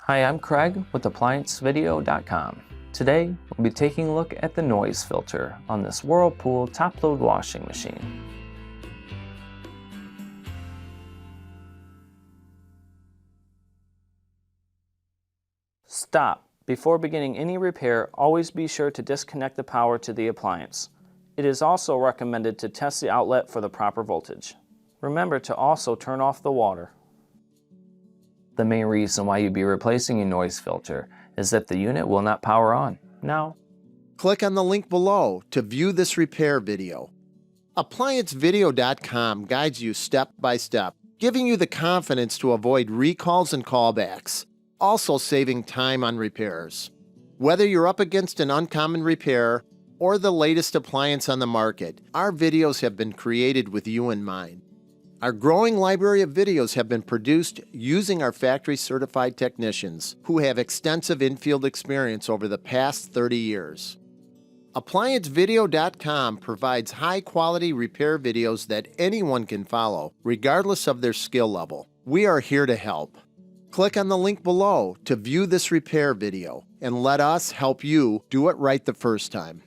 Hi, I'm Craig with ApplianceVideo.com. Today, we'll be taking a look at the noise filter on this Whirlpool top-load washing machine. Stop. Before beginning any repair, always be sure to disconnect the power to the appliance. It is also recommended to test the outlet for the proper voltage. Remember to also turn off the water. The main reason why you'd be replacing a noise filter is that the unit will not power on. Now, click on the link below to view this repair video. ApplianceVideo.com guides you step by step, giving you the confidence to avoid recalls and callbacks, also saving time on repairs. Whether you're up against an uncommon repair or the latest appliance on the market, our videos have been created with you in mind. Our growing library of videos have been produced using our factory-certified technicians who have extensive infield experience over the past 30 years. ApplianceVideo.com provides high-quality repair videos that anyone can follow, regardless of their skill level. We are here to help. Click on the link below to view this repair video and let us help you do it right the first time.